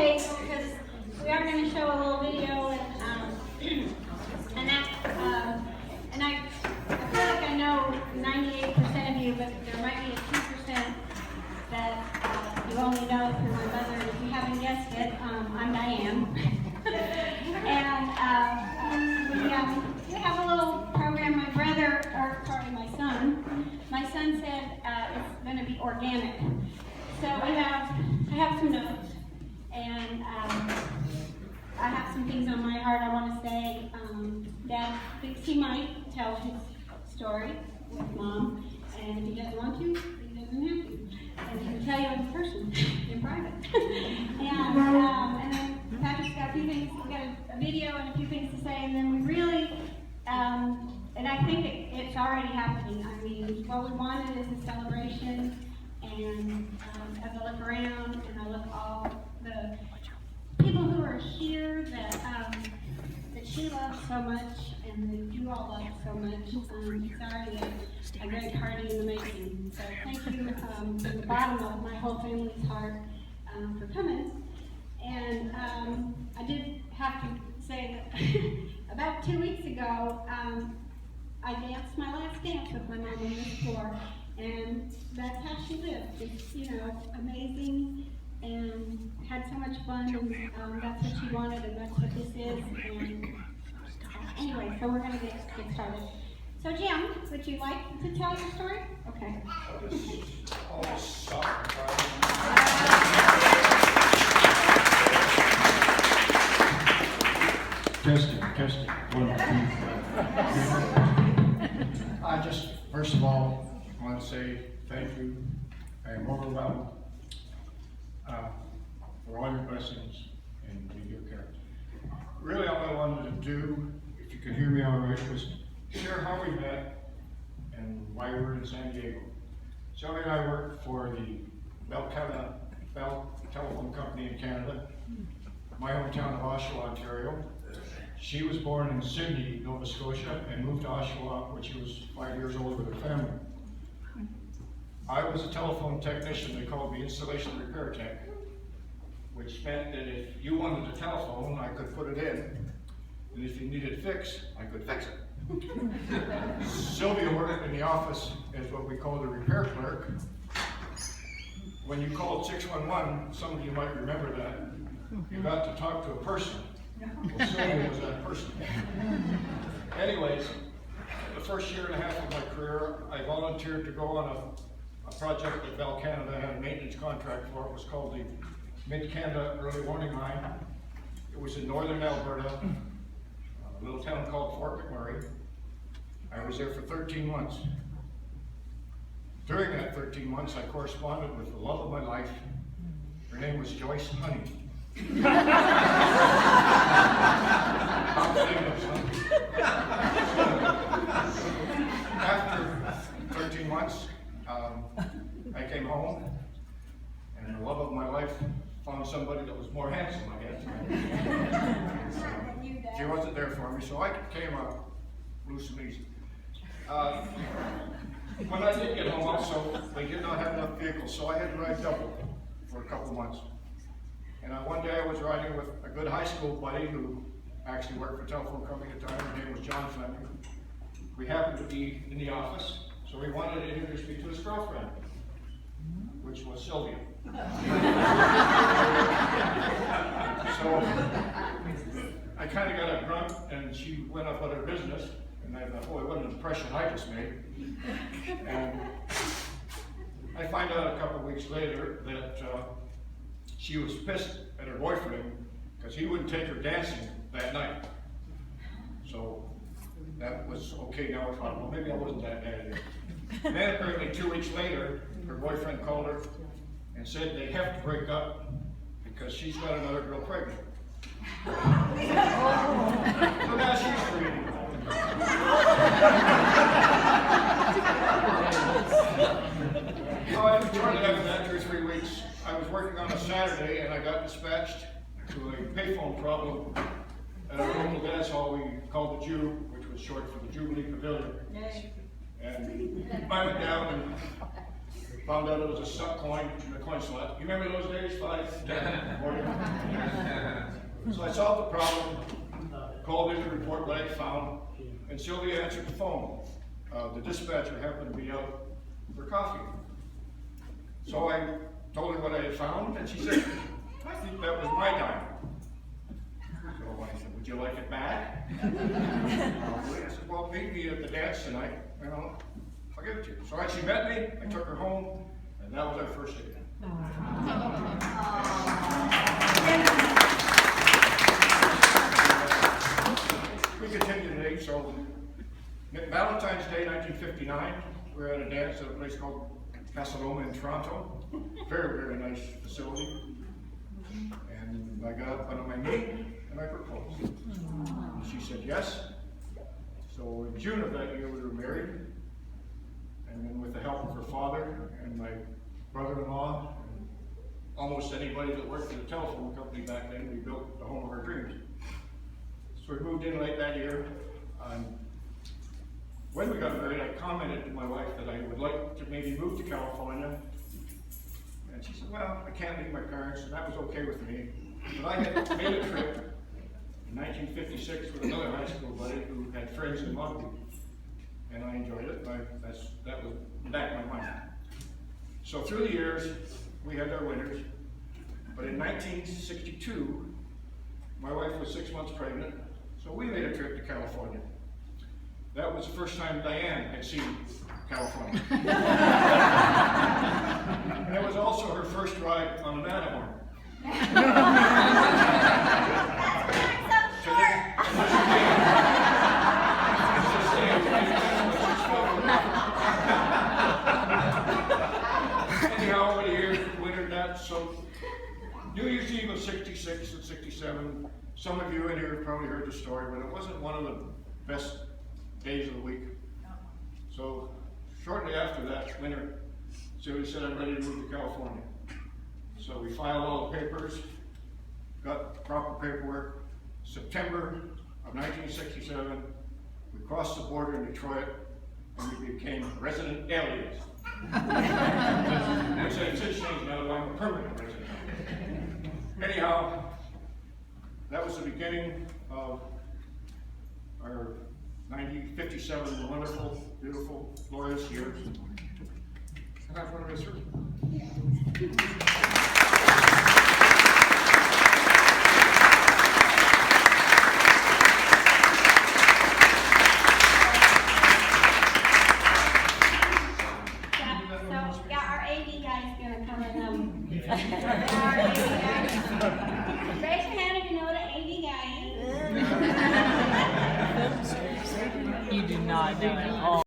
Because we are going to show a little video, and I feel like I know 98% of you, but there might be a 2% that you only know through my mother. And if you haven't guessed it, I'm Diane, and we have a little program. My son said it's going to be organic. So I have some notes. And I have some things on my heart I want to say. Dad thinks he might tell his story with Mom, and if he doesn't want to, he doesn't have to. And he can tell you in person, in private. and then Patrick's got a few things, we got a video and a few things to say, and then we really, and I think it's already happening. I mean, what we wanted is a celebration, and as I look around and I look all the people who are here that she loves so much and that you all love so much, it's already a great party in the making. So thank you from the bottom of my whole family's heart for coming. And I did have to say that about 2 weeks ago, I danced my last dance with my mom on this floor, and that's how she lived. It's, amazing, and had so much fun, and that's what she wanted, and that's what this is. And anyway, so we're going to get started. So Jim, would you like to tell your story? Okay. Testing. 1, 2. I just, first of all, want to say thank you. I am overwhelmed for all your blessings and your care. Really, all I wanted to do, if you can hear me all right, was share how we met and why we're in San Diego. Sylvia and I work for the Bell Telephone Company in Canada, my hometown of Oshawa, Ontario. She was born in Sydney, Nova Scotia, and moved to Oshawa when she was 5 years old with her family. I was a telephone technician. They called me installation repair tech, which meant that if you wanted a telephone, I could put it in, and if you needed it fixed, I could fix it. Sylvia worked in the office as what we call the repair clerk. When you called 611, some of you might remember that, you got to talk to a person. Well, Sylvia was that person. Anyways, the first year and a half of my career, I volunteered to go on a project that Bell Canada had a maintenance contract for. It was called the Mid-Canada Early Warning Line. It was in northern Alberta, a little town called Fort McMurray. I was there for 13 months. During that 13 months, I corresponded with the love of my life. Her name was Joyce Honey. After 13 months, I came home, and the love of my life found somebody that was more handsome, I guess. She wasn't there for me, so I came up loose and easy. When I did get home also, they did not have enough vehicles, so I had to ride double for a couple of months. And one day I was riding with a good high school buddy who actually worked for a telephone company at the time. His name was John Fleming. We happened to be in the office, so he wanted to introduce me to his girlfriend, which was Sylvia. So I kind of got up drunk, and she went up on her business, and I thought, boy, what an impression I just made. And I find out a couple of weeks later that she was pissed at her boyfriend because he wouldn't take her dancing that night. So that was okay. Now I thought, well, maybe I wasn't that bad either. Then apparently 2 weeks later, her boyfriend called her and said they have to break up because she's got another girl pregnant. So now she's free. So I tried it after that 2 or 3 weeks. I was working on a Saturday and I got dispatched to a payphone problem at a local dance hall we called the Jew, which was short for the Jubilee Pavilion. And I went down and found out it was a stuck coin in the coin slot. You remember those days? 5, 10, 40? So I solved the problem, called in to report what I found, and Sylvia answered the phone. The dispatcher happened to be out for coffee. So I told her what I had found, and she said, I think that was my dime. So I said, would you like it back? I said, well, meet me at the dance tonight, and I'll give it to you. So she met me, I took her home, and that was our first date. We continued to date, so Valentine's Day 1959, we were at a dance at a place called Casaloma in Toronto. Very, very nice facility. And I got up on my knee and I proposed. And she said yes. So in June of that year we were married. And then with the help of her father and my brother-in-law, and almost anybody that worked at a telephone company back then, we built the home of our dreams. So we moved in late that year. When we got married, I commented to my wife that I would like to maybe move to California. And she said, well, I can't leave my parents, and that was okay with me. But I had made a trip in 1956 with another high school buddy who had friends in Mugby. And I enjoyed it. That was back in my mind. So through the years, we had our winters. But in 1962, my wife was 6 months pregnant, so we made a trip to California. That was the first time Diane had seen California. And it was also her first ride on the Matterhorn. Anyhow, over the years, wintered that, so New Year's Eve of 66 and 67, some of you in here have probably heard the story, but it wasn't one of the best days of the week. So shortly after that winter, Sylvia said, I'm ready to move to California. So we filed all the papers, got proper paperwork. September of 1967, we crossed the border in Detroit and we became resident aliens. Which has since changed, now I'm a permanent resident. Anyhow, that was the beginning of our 57 wonderful, beautiful, glorious years. And that's what it is through. Our AV guy is going to come and raise your hand if you know what an AV guy is. You do not know at all.